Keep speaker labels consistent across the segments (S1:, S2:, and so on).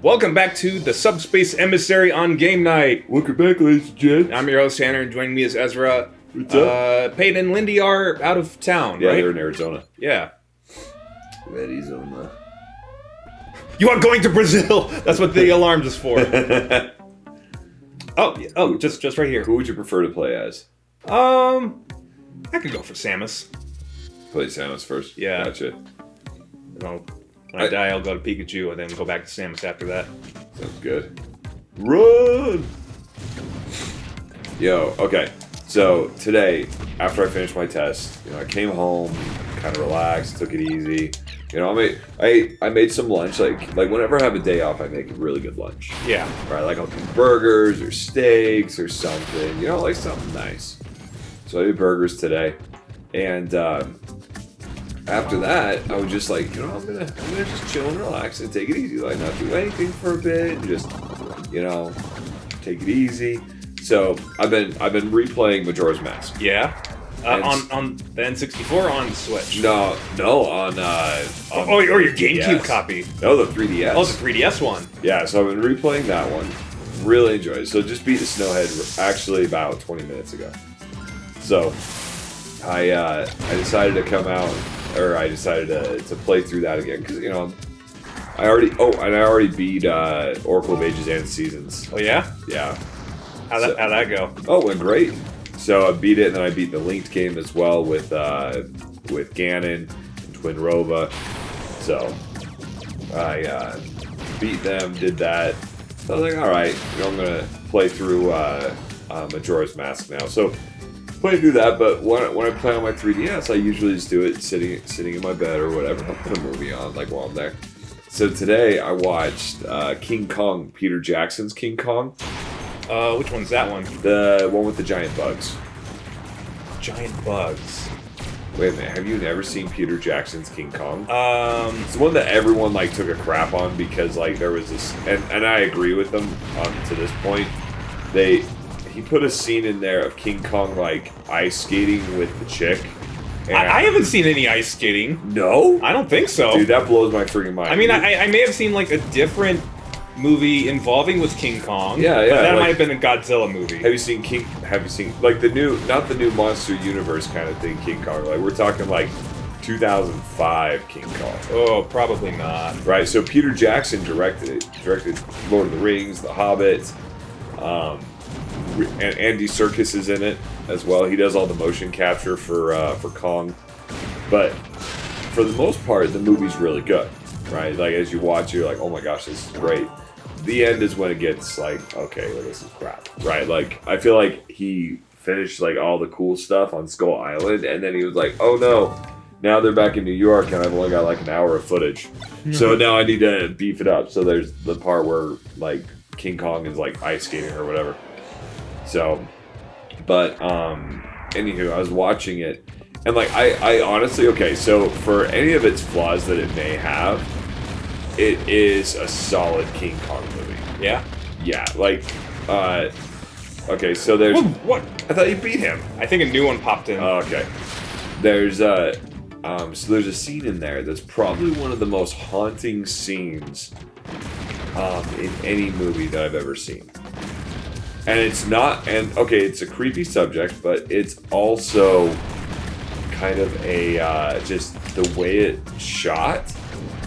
S1: Welcome back to the Subspace Emissary on game night.
S2: Welcome back, ladies and gents.
S1: I'm your host, Tanner, and joining me is Ezra.
S2: What's up?
S1: Peyton and Lindy are out of town,
S2: Yeah,
S1: right?
S2: they're in Arizona.
S1: Yeah.
S2: Arizona.
S1: You are going to Brazil! That's what the alarm is for. Oh, just right here.
S2: Who would you prefer to play as?
S1: I could go for Samus.
S2: Play Samus first?
S1: Yeah.
S2: Gotcha.
S1: When I die, I'll go to Pikachu and then go back to Samus after that.
S2: Sounds good. Run! Yo, okay. So, today, after I finished my test, I came home, kind of relaxed, took it easy. I made some lunch. Like whenever I have a day off, I make a really good lunch.
S1: Yeah.
S2: Right, like I'll do burgers or steaks or something. Like something nice. So I did burgers today, and after that, I was just like, I'm gonna just chill and relax and take it easy. Like not do anything for a bit, and just take it easy. So I've been replaying Majora's Mask.
S1: Yeah. On the N64 or on the Switch?
S2: No, on
S1: or your GameCube copy.
S2: No, the 3DS.
S1: Oh, the 3DS one.
S2: Yeah, so I've been replaying that one. Really enjoyed it. So just beat the Snowhead actually about 20 minutes ago. So I decided to come out, or I decided to play through that again because I already beat Oracle of Ages and Seasons.
S1: Oh yeah?
S2: Yeah.
S1: How'd that go?
S2: Oh, it went great. So I beat it, and then I beat the linked game as well with Ganon and Twin Rova. So I beat them, did that. So I was like, all right, I'm gonna play through Majora's Mask now. So play through that, but when I play on my 3DS, I usually just do it sitting in my bed or whatever. I'll put a movie on while I'm there. So today I watched King Kong, Peter Jackson's King Kong.
S1: Which one's that one?
S2: The one with the giant bugs.
S1: Giant bugs.
S2: Wait a minute, have you never seen Peter Jackson's King Kong?
S1: It's
S2: the one that everyone took a crap on because there was this, and I agree with them to this point. He put a scene in there of King Kong ice skating with the chick.
S1: I haven't seen any ice skating.
S2: No?
S1: I don't think so.
S2: Dude, that blows my freaking mind.
S1: I mean, I may have seen a different movie involving with King Kong.
S2: Yeah.
S1: But that might have been a Godzilla movie.
S2: Have you seen the new, not the new Monster Universe kind of thing, King Kong? We're talking 2005 King Kong.
S1: Oh, probably not.
S2: Right. So Peter Jackson directed it. Directed Lord of the Rings, The Hobbit. And Andy Serkis is in it as well. He does all the motion capture for Kong. But for the most part, the movie's really good. Right. As you watch, you're like, oh my gosh, this is great. The end is when it gets okay, well, this is crap, right? I feel like he finished all the cool stuff on Skull Island, and then he was like, oh no, now they're back in New York, and I've only got an hour of footage, so now I need to beef it up. So there's the part where King Kong is ice skating or whatever. So, but anywho, I was watching it, and I honestly, okay, so for any of its flaws that it may have, it is a solid King Kong movie.
S1: Yeah?
S2: Yeah, okay, so there's...
S1: What?
S2: I thought you beat him.
S1: I think a new one popped in.
S2: Oh, okay. There's, so there's a scene in there that's probably one of the most haunting scenes in any movie that I've ever seen. And it's not... And, okay, it's a creepy subject, but it's also kind of a... just the way it's shot...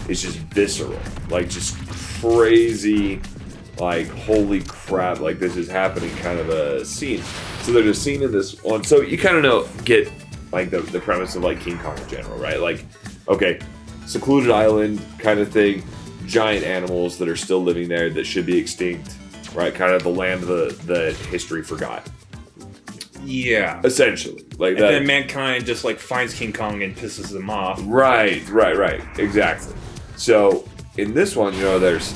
S2: It's just visceral, just crazy, holy crap, this is happening kind of a scene. So there's a scene in this one, so you kind of get the premise of King Kong in general, right? Okay, secluded island kind of thing, giant animals that are still living there that should be extinct, right? Kind of the land of the history forgot.
S1: Yeah.
S2: Essentially.
S1: And then mankind just finds King Kong and pisses them off.
S2: Right. Exactly. So in this one, there's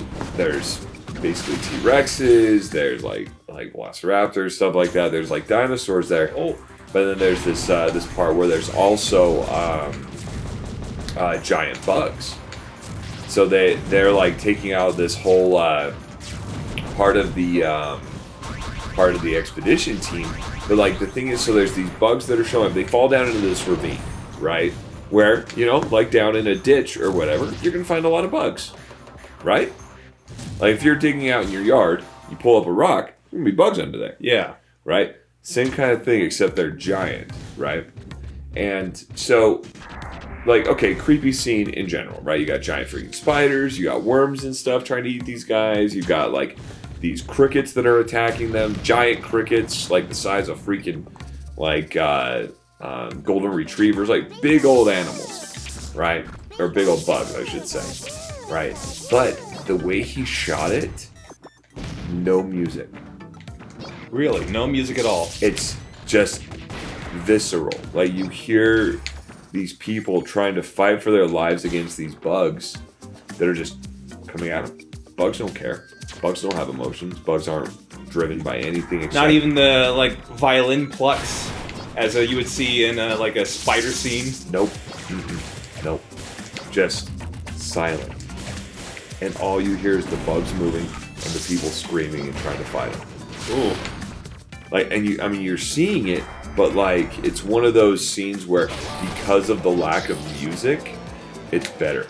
S2: basically T-Rexes, there's Velociraptors, stuff like that. There's dinosaurs there.
S1: Oh.
S2: But then there's this part where there's also giant bugs. So they're taking out this whole part of the expedition team. But the thing is, so there's these bugs that are showing up. They fall down into this ravine, right? Where, down in a ditch or whatever, you're going to find a lot of bugs, right? Like if you're digging out in your yard, you pull up a rock, there's gonna be bugs under there.
S1: Yeah.
S2: Right? Same kind of thing, except they're giant, right? And so, like, okay, creepy scene in general, right? You got giant freaking spiders, you got worms and stuff trying to eat these guys, you got like these crickets that are attacking them, giant crickets like the size of freaking like golden retrievers, like big old animals, right? Or big old bugs, I should say, right? But the way he shot it, no music.
S1: Really? No music at all?
S2: It's just visceral. Like you hear these people trying to fight for their lives against these bugs that are just coming at them. Bugs don't care. Bugs don't have emotions. Bugs aren't driven by anything except...
S1: Not even the, like, violin plucks as you would see in, like, a spider scene?
S2: Nope. Mm-mm. Nope. Just silent. And all you hear is the bugs moving and the people screaming and trying to fight them.
S1: Ooh.
S2: Like, and you, I mean, you're seeing it, but like, it's one of those scenes where, because of the lack of music, it's better.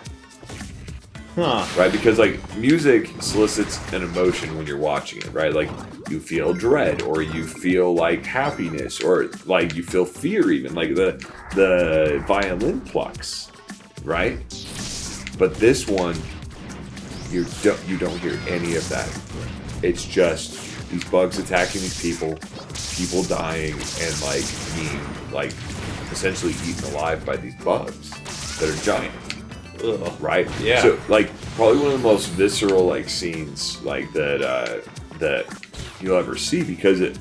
S1: Huh.
S2: Right? Because like, music solicits an emotion when you're watching it, right? Like, you feel dread, or you feel like happiness, or like you feel fear even, like the violin plucks, right? But this one, you don't hear any of that. It's just these bugs attacking these people dying, and like being like essentially eaten alive by these bugs that are giant.
S1: Ugh.
S2: Right?
S1: Yeah.
S2: So like probably one of the most visceral like scenes like that you'll ever see, because it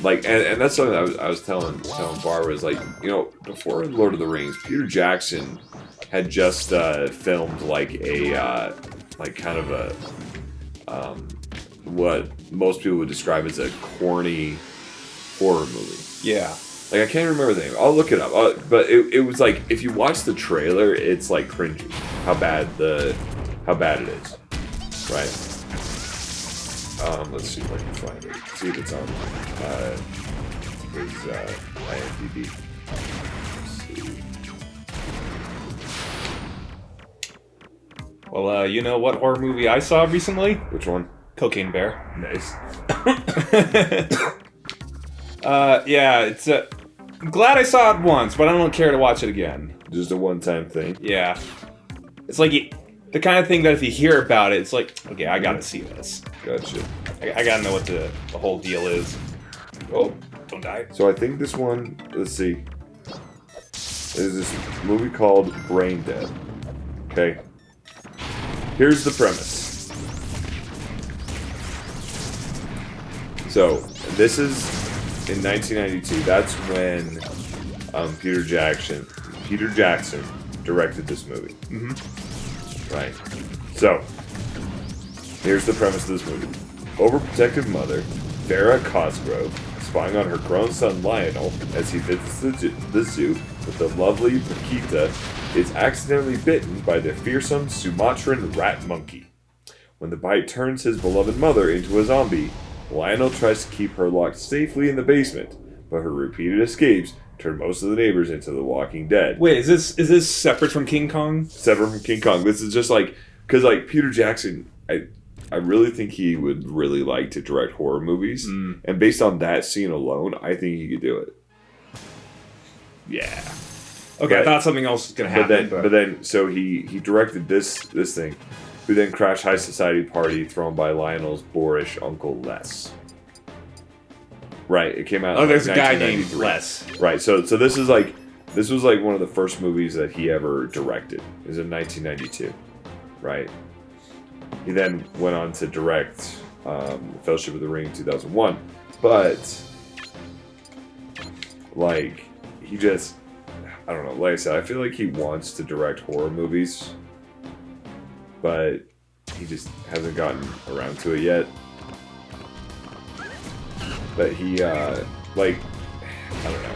S2: like and that's something I was telling Barbara is like, you know, before Lord of the Rings, Peter Jackson had just filmed like a like kind of a what most people would describe as a corny horror movie.
S1: Yeah.
S2: Like, I can't remember the name. I'll look it up. But it was like, if you watch the trailer, it's like cringy. How bad it is. Right? Let's see if I can find it. See if it's on his IMDb. Let's see.
S1: Well, you know what horror movie I saw recently?
S2: Which one?
S1: Cocaine Bear.
S2: Nice.
S1: Yeah, it's I'm glad I saw it once, but I don't care to watch it again.
S2: Just a one-time thing.
S1: Yeah. It's like the kind of thing that if you hear about it, it's like, okay, I gotta see this.
S2: Gotcha.
S1: I gotta know what the whole deal is. Oh, don't die.
S2: So I think this one, let's see. There's this movie called Brain Dead. Okay. Here's the premise. So, this is in 1992. That's when Peter Jackson directed this movie.
S1: Mm-hmm.
S2: Right. So, here's the premise of this movie. Overprotective mother, Vera Cosgrove, spying on her grown son Lionel as he visits the zoo with the lovely Paquita, is accidentally bitten by the fearsome Sumatran rat monkey. When the bite turns his beloved mother into a zombie, Lionel tries to keep her locked safely in the basement, but her repeated escapes turn most of the neighbors into the Walking Dead.
S1: Wait, is this separate from King Kong?
S2: Separate from King Kong. This is just like, because like Peter Jackson, I really think he would really like to direct horror movies, and based on that scene alone, I think he could do it.
S1: Yeah. Okay, I thought something else was gonna happen.
S2: But then, so he directed this thing, who then crashed High Society party thrown by Lionel's boorish uncle Les. Right, it came out.
S1: Oh,
S2: in
S1: there's
S2: like
S1: a guy named
S2: 1993.
S1: Les.
S2: Right, so this was like one of the first movies that he ever directed. It was in 1992. Right. He then went on to direct Fellowship of the Ring in 2001, but like he just, I don't know. Like I said, I feel like he wants to direct horror movies, but he just hasn't gotten around to it yet. But he, like, I don't know,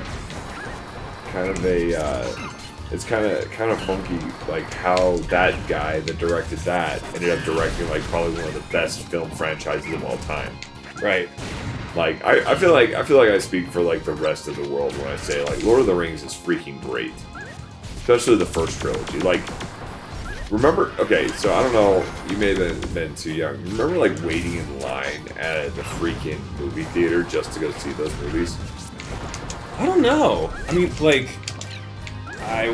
S2: kind of a, it's kind of funky, like how that guy that directed that ended up directing like probably one of the best film franchises of all time.
S1: Right.
S2: Like I feel like I speak for like the rest of the world when I say like Lord of the Rings is freaking great, especially the first trilogy. Like remember, okay, so I don't know, you may have been too young. Remember, like, waiting in line at the freaking movie theater just to go see those movies?
S1: I don't know. I mean, like, I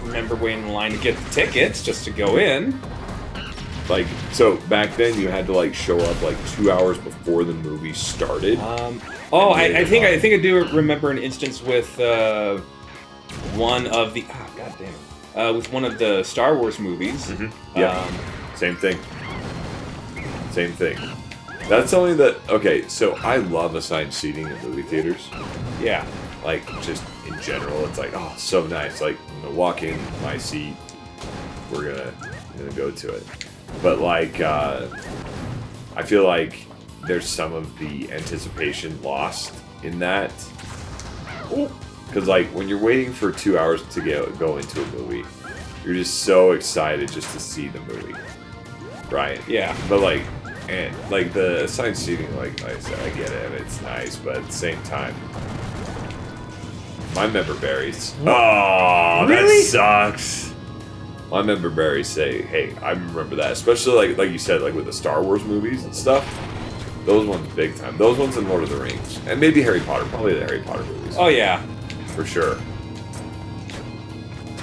S1: remember waiting in line to get the tickets just to go in.
S2: Like, so back then you had to, like, show up, like, 2 hours before the movie started.
S1: I think I do remember an instance with one of the with one of the Star Wars movies.
S2: Mm-hmm. Yeah, same thing. Same thing. That's something that, okay, so I love assigned seating in movie theaters.
S1: Yeah.
S2: Like, just in general, it's like, oh, so nice. Like, I'm gonna walk in my seat, we're gonna go to it. But, like, I feel like there's some of the anticipation lost in that. Because, like, when you're waiting for 2 hours to go into a movie, you're just so excited just to see the movie. Right?
S1: Yeah.
S2: But, like, and, like, the assigned seating, like I said, I get it, and it's nice, but at the same time, my member berries. Oh,
S1: really?
S2: That sucks. My member berries say, hey, I remember that. Especially, like you said, like, with the Star Wars movies and stuff. Those ones big time. Those ones and Lord of the Rings. And maybe Harry Potter. Probably the Harry Potter movies.
S1: Oh, yeah.
S2: For sure.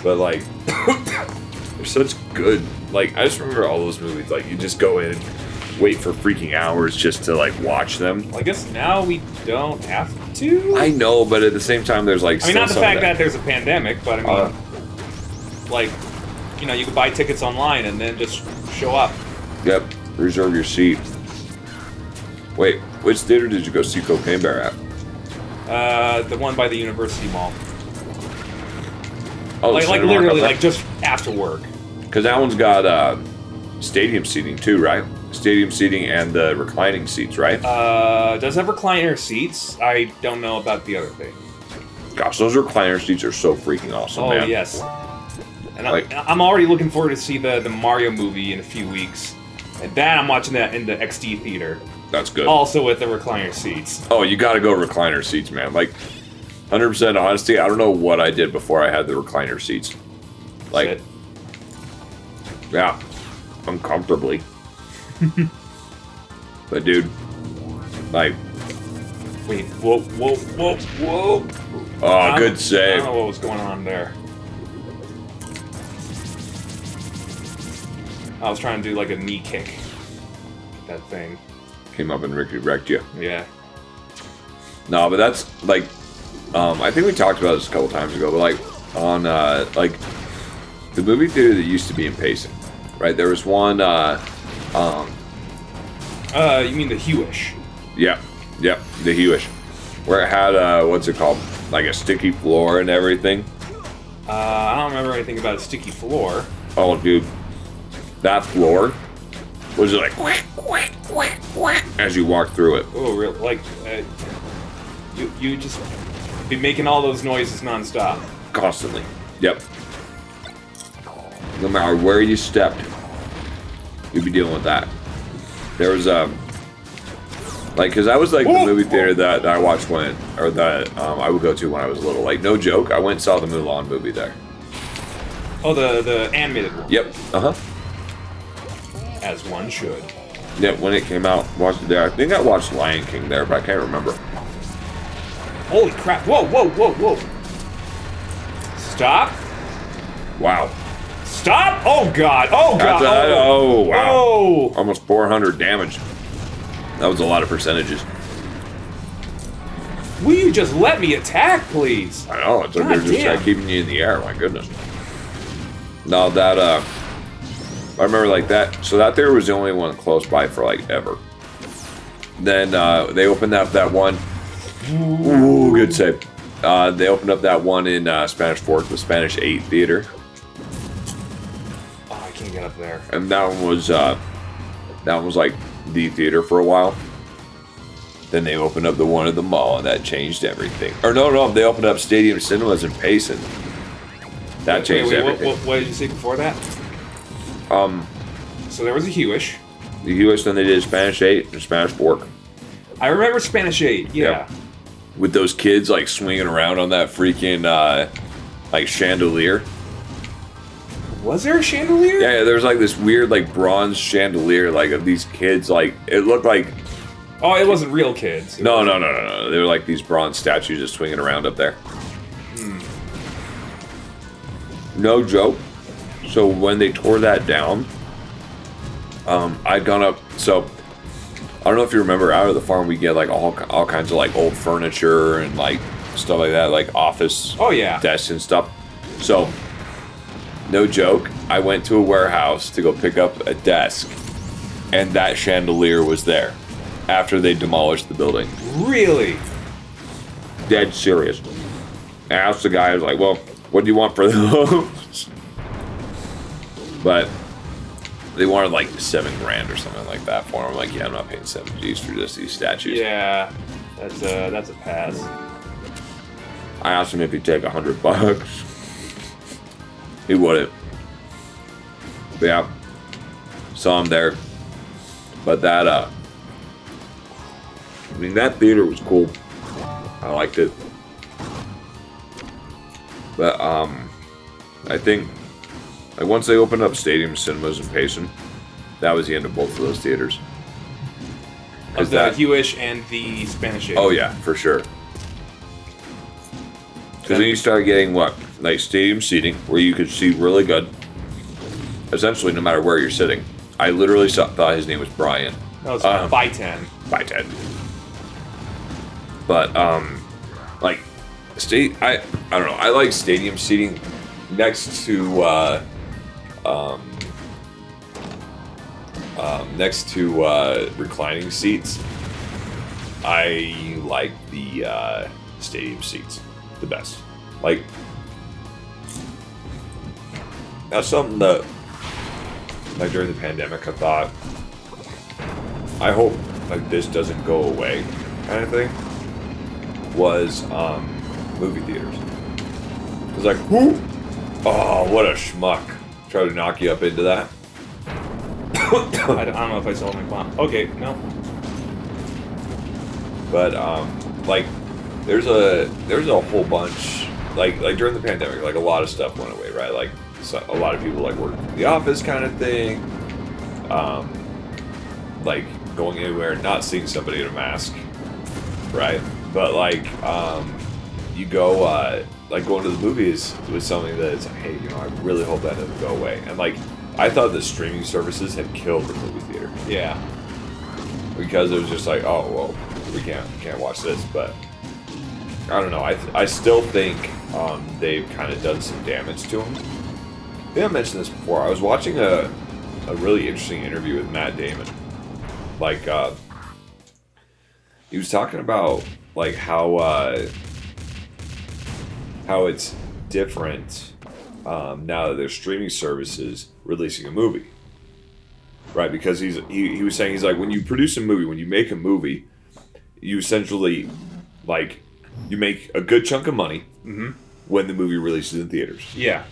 S2: But, like, they're such good... Like, I just remember all those movies. Like, you just go in, wait for freaking hours just to, like, watch them.
S1: Well, I guess now we don't have to.
S2: I know, but at the same time, there's, like,
S1: I mean, not the fact that there's a pandemic, but, I mean, like, you know, you can buy tickets online and then just show up.
S2: Yep. Reserve your seat. Wait, which theater did you go see Cocaine Bear at?
S1: The one by the University Mall.
S2: Oh,
S1: like literally, like, just after work.
S2: Because that one's got stadium seating too, right? Stadium seating and the reclining seats, right?
S1: Does it have recliner seats? I don't know about the other thing.
S2: Gosh, those recliner seats are so freaking awesome, man.
S1: Oh, yes. And I'm already looking forward to see the Mario movie in a few weeks. And then I'm watching that in the XD theater.
S2: That's good.
S1: Also with the recliner seats.
S2: Oh, you gotta go recliner seats, man. Like, 100% honesty, I don't know what I did before I had the recliner seats. Like,
S1: Sit.
S2: yeah, uncomfortably. But dude, like...
S1: Wait, whoa.
S2: Oh, good
S1: I
S2: save.
S1: don't know what was going on there. I was trying to do like a knee kick. That thing.
S2: Came up and Ricky wrecked you.
S1: Yeah.
S2: No, but that's, like... I think we talked about this a couple times ago, but, like, on, like, the movie theater that used to be in Payson, right? There was one,
S1: You mean the Hewish?
S2: Yep, the Hewish, where it had, what's it called? Like a sticky floor and everything.
S1: I don't remember anything about a sticky floor.
S2: Oh, dude. That floor was like, quack, quack, quack, quack, as you walk through it.
S1: Oh, real like, you just be making all those noises nonstop.
S2: Constantly. Yep. No matter where you stepped, you'd be dealing with that. There was, like, because I was, like, the movie theater that I watched when, or that I would go to when I was little. Like, no joke, I went and saw the Mulan movie there.
S1: Oh, the animated one.
S2: Yep.
S1: As one should.
S2: Yeah, when it came out, watched it there. I think I watched Lion King there, but I can't remember.
S1: Holy crap. Whoa. Stop.
S2: Wow.
S1: Stop! Oh, God.
S2: Oh, wow.
S1: Oh.
S2: Almost 400 damage. That was a lot of percentages.
S1: Will you just let me attack, please?
S2: I know, it's like they're just keeping you in the air, my goodness. No, that, I remember like that, so that there was the only one close by for like ever. Then, they opened up that one, ooh, good save. They opened up that one in, Spanish Fork, the Spanish 8 theater.
S1: Oh, I can't get up there.
S2: And that one was like the theater for a while. Then they opened up the one at the mall, and that changed everything. Or no, they opened up Stadium Cinemas in Payson. That changed everything.
S1: What did you say before that? So there was a Hewish.
S2: The Hewish, then they did Spanish 8 and Spanish Fork.
S1: I remember Spanish 8, yeah.
S2: Yep. With those kids, like, swinging around on that freaking, like, chandelier.
S1: Was there a chandelier?
S2: Yeah, there was like this weird like bronze chandelier like of these kids. Like it looked like.
S1: Oh, it wasn't real kids.
S2: No. They were like these bronze statues just swinging around up there. No joke. So when they tore that down, I'd gone up. So I don't know if you remember, out of the farm we get like all kinds of like old furniture and like stuff like that, like office desks and stuff. So no joke, I went to a warehouse to go pick up a desk, and that chandelier was there after they demolished the building.
S1: Really?
S2: Dead serious. I asked the guy, I was like, well, what do you want for those? But they wanted like $7,000 or something like that for them. I'm like, yeah, I'm not paying $7,000 for just these statues.
S1: Yeah, that's a pass.
S2: I asked him if he'd take $100. He wouldn't. But yeah, saw him there. But that, I mean, that theater was cool. I liked it. But I think like once they opened up Stadium Cinemas in Payson, that was the end of both of those theaters.
S1: Of the Hewish and the Spanish Age.
S2: Oh yeah, for sure. Because then you start getting what? Like stadium seating, where you could see really good. Essentially, no matter where you're sitting. I literally thought his name was Brian.
S1: No, it's Bytan.
S2: Bytan. But like I don't know. I like stadium seating next to reclining seats. I like the stadium seats the best. Like that's something that like during the pandemic I thought I hope like this doesn't go away kind of thing was movie theaters. It was like, whoo! Oh, what a schmuck. Try to knock you up into that.
S1: I don't know if I saw my clown. Okay, no.
S2: But like there's a whole bunch like during the pandemic, like a lot of stuff went away, right? Like so a lot of people like worked in the office kind of thing. Like going anywhere and not seeing somebody in a mask, right? But like you go like going to the movies was something that it's like, hey, you know, I really hope that doesn't go away. And like I thought the streaming services had killed the movie theater.
S1: Yeah.
S2: Because it was just like, oh well, we can't watch this. But I don't know. I still think they've kind of done some damage to them. I think I mentioned this before. I was watching a really interesting interview with Matt Damon. Like he was talking about like how it's different now that there's streaming services releasing a movie, right? Because he was saying, he's like, when you produce a movie, when you make a movie, you essentially like you make a good chunk of money when the movie releases in theaters.
S1: Yeah.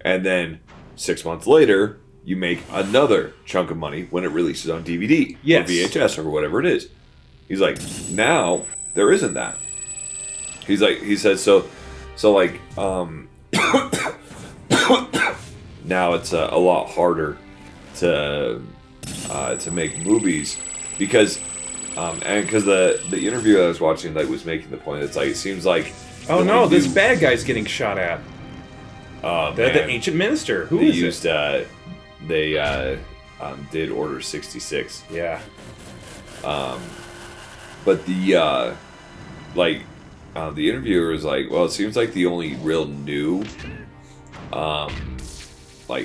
S2: And then 6 months later, you make another chunk of money when it releases on DVD or VHS or whatever it is. He's like, now there isn't that. He's like, he said, so like, now it's a lot harder to make movies because the interview I was watching like was making the point. It's like it seems like
S1: this bad guy's getting shot at. The ancient minister. Who is it?
S2: They did Order 66.
S1: Yeah.
S2: But the interviewer was like, well, it seems like the only real new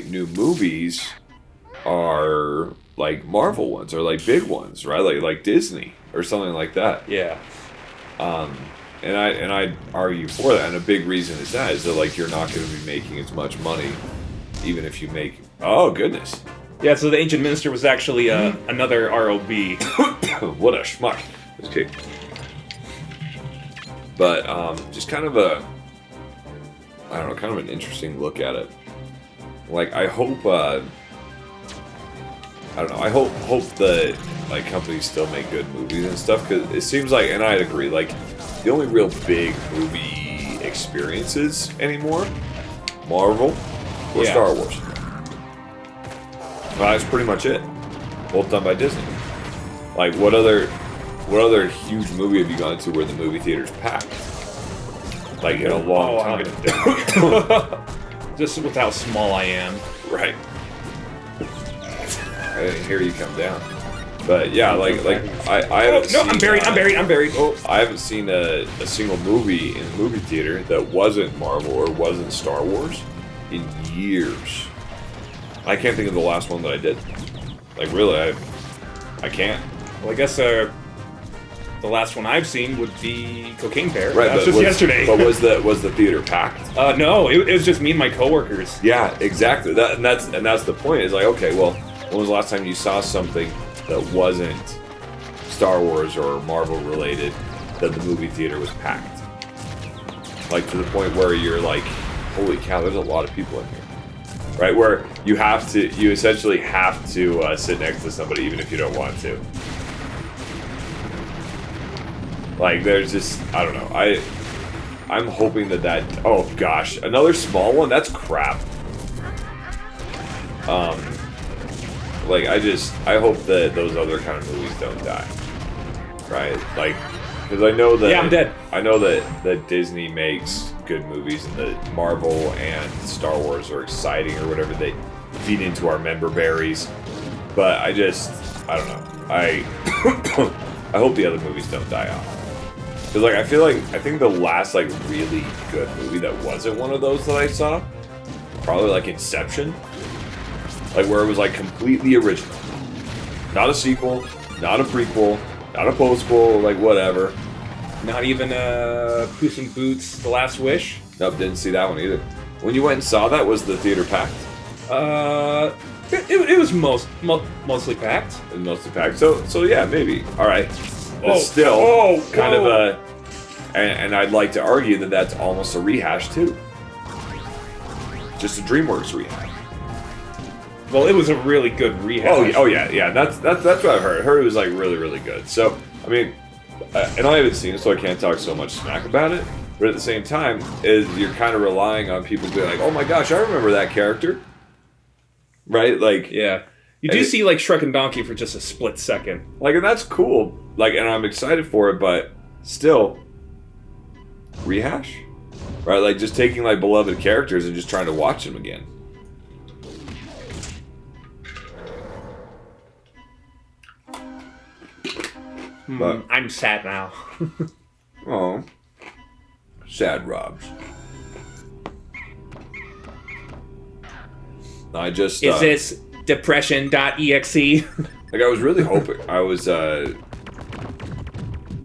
S2: movies are like Marvel ones or like big ones, right? Like Disney or something like that.
S1: Yeah.
S2: And I argue for that, and a big reason is that like you're not going to be making as much money, even if you make. Oh goodness.
S1: Yeah. So the ancient minister was actually another R.O.B.
S2: What a schmuck! Just kidding. But just kind of kind of an interesting look at it. Like I hope. I hope that like companies still make good movies and stuff, because it seems like, and I'd agree, like the only real big movie experiences anymore, Marvel or Star Wars. Well, that's pretty much it. Both done by Disney. Like, what other huge movie have you gone to where the movie theater's packed? Like, in a long time.
S1: Just with how small I am.
S2: Right. I didn't hear you come down. But yeah, I haven't seen,
S1: I'm buried.
S2: Oh, I haven't seen a single movie in the movie theater that wasn't Marvel or wasn't Star Wars in years. I can't think of the last one that I did. Like, really, I can't.
S1: Well, I guess the last one I've seen would be Cocaine Bear.
S2: Right,
S1: that was just yesterday.
S2: But was the theater packed?
S1: No, it was just me and my coworkers.
S2: Yeah, exactly. That's the point. It's like, okay, well, when was the last time you saw something that wasn't Star Wars or Marvel related that the movie theater was packed? Like, to the point where you're like, holy cow, there's a lot of people in here. Right, where you essentially have to sit next to somebody even if you don't want to. Like, there's just, I don't know, I'm hoping that, oh gosh, another small one? That's crap. Like, I hope that those other kind of movies don't die. Right? Like, because I know that...
S1: Yeah, I'm dead.
S2: I know that Disney makes good movies and that Marvel and Star Wars are exciting or whatever. They feed into our member berries. But I don't know. I hope the other movies don't die off. Because, like, I think the last, like, really good movie that wasn't one of those that I saw, probably, like, Inception. Like, where it was, like, completely original. Not a sequel, not a prequel, not a postquel, like, whatever.
S1: Not even Puss in Boots: The Last Wish?
S2: Nope, didn't see that one either. When you went and saw that, was the theater packed?
S1: It was mostly packed.
S2: It was mostly packed. So yeah, maybe. All right. But still, kind of a... And I'd like to argue that that's almost a rehash, too. Just a DreamWorks rehash.
S1: Well, it was a really good rehash.
S2: Oh yeah. That's what I've heard. I heard it was like really, really good. So I mean, and I haven't seen it, so I can't talk so much smack about it. But at the same time, you're kind of relying on people being like, "Oh my gosh, I remember that character," right? Like,
S1: yeah, you do see like Shrek and Donkey for just a split second.
S2: Like, and that's cool. Like, and I'm excited for it, but still, rehash, right? Like, just taking like beloved characters and just trying to watch them again. But
S1: I'm sad now.
S2: Oh, sad R.O.B.s. I just
S1: is this depression.exe?
S2: Like, I was really hoping I was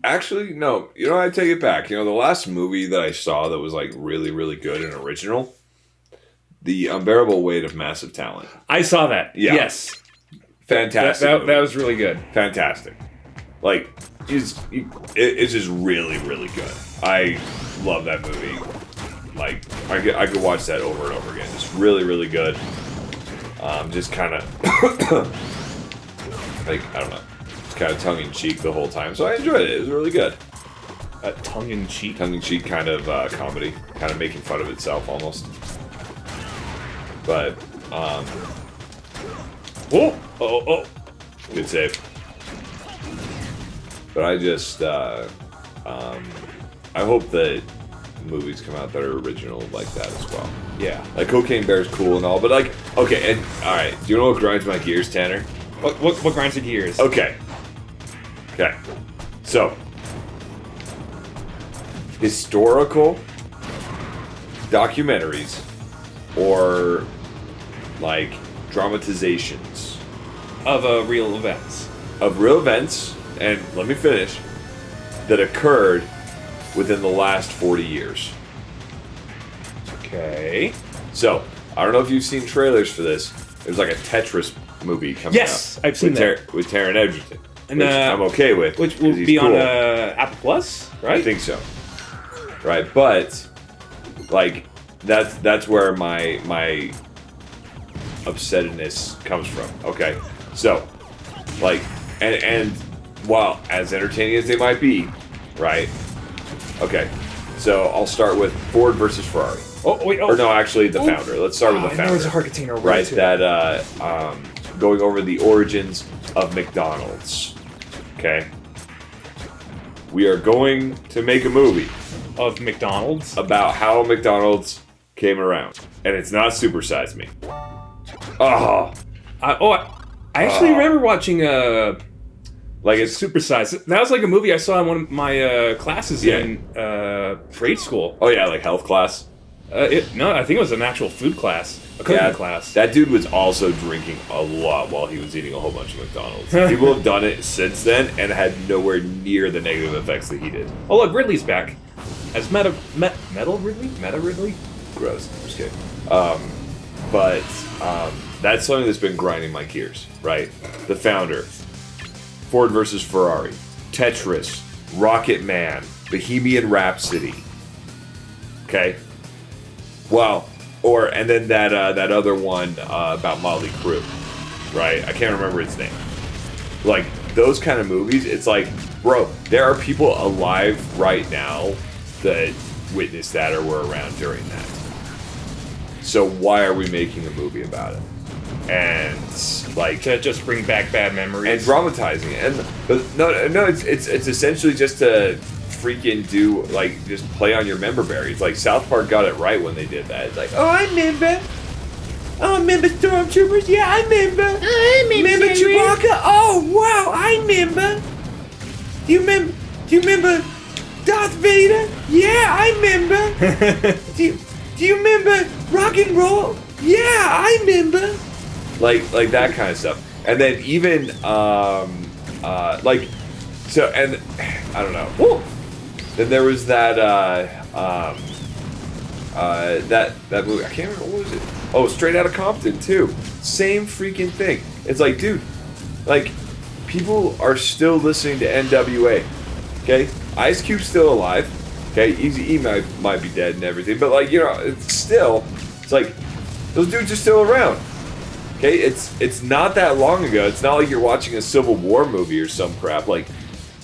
S2: actually no. You know, I take it back. You know, the last movie that I saw that was like really, really good and original, The Unbearable Weight of Massive Talent.
S1: I saw that.
S2: Yeah.
S1: Yes,
S2: fantastic.
S1: That was really good.
S2: Fantastic. Like, it's just really, really good. I love that movie. Like, I could watch that over and over again. It's really, really good. Just kind of, like, I don't know, just kind of tongue-in-cheek the whole time. So I enjoyed it. It was really good.
S1: Tongue-in-cheek?
S2: Tongue-in-cheek kind of comedy. Kind of making fun of itself, almost. But,
S1: Oh.
S2: Good save. But I just, I hope that movies come out that are original like that as well.
S1: Yeah.
S2: Like, Cocaine Bear's cool and all, but like, okay, and, alright, do you know what grinds my gears, Tanner?
S1: What grinds your gears?
S2: Okay. So, historical documentaries or, like, dramatizations.
S1: Of real events.
S2: Of real events, and let me finish, that occurred within the last 40 years.
S1: Okay.
S2: So, I don't know if you've seen trailers for this. There's like a Tetris movie coming out.
S1: Yes, I've seen that.
S2: With Taron Egerton.
S1: And,
S2: which I'm okay with.
S1: Which will be cool. On Apple Plus, right?
S2: I think so. Right, but, like, that's where my upsetness comes from. Okay, so, like, and while as entertaining as they might be, right? Okay, so I'll start with Ford versus Ferrari.
S1: Oh, wait,
S2: Or no, actually, the founder. Let's start with the founder.
S1: There's a hard container over
S2: right,
S1: too.
S2: that, going over the origins of McDonald's. Okay? We are going to make a movie
S1: Of McDonald's?
S2: about how McDonald's came around. And it's not Super Size Me. Oh.
S1: I actually remember watching
S2: Like it's
S1: Supersize. That was like a movie I saw in one of my classes
S2: Yeah.
S1: in grade school.
S2: Oh yeah, like health class.
S1: No, I think it was an actual food class, a cooking class.
S2: That dude was also drinking a lot while he was eating a whole bunch of McDonald's. People have done it since then and had nowhere near the negative effects that he did.
S1: Oh look, Ridley's back as Metal Ridley. Meta Ridley.
S2: Gross. I'm just kidding. That's something that's been grinding my gears, right? The Founder, Ford versus Ferrari, Tetris, Rocket Man, Bohemian Rhapsody. Okay. Well, and then that other one about Motley Crue, right? I can't remember its name. Like those kind of movies, it's like, bro, there are people alive right now that witnessed that or were around during that. So why are we making a movie about it? And like
S1: To just bring back bad memories.
S2: and dramatizing it. But no, it's essentially just to freaking do like just play on your member berries. Like South Park got it right when they did that. It's like, oh, I remember Stormtroopers. Yeah, I remember. Remember Chewbacca? Oh wow, I remember. Do you remember Darth Vader? Yeah, I remember. Do you remember rock and roll? Yeah, I remember. Like that kind of stuff. And then even like so, and I don't know. Woo! Then there was that that movie. I can't remember, what was it? Oh, Straight Outta Compton too. Same freaking thing. It's like, dude, like people are still listening to NWA. Okay, Ice Cube's still alive. Okay, Eazy-E might be dead and everything, but like, you know, it's like those dudes are still around. Okay, it's not that long ago. It's not like you're watching a Civil War movie or some crap like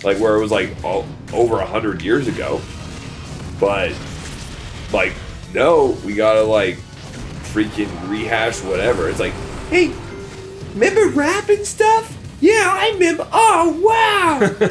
S2: where it was like over 100 years ago. But like, no, we gotta like freaking rehash whatever. It's like, hey, remember rap and stuff? Yeah, I remember. Oh wow.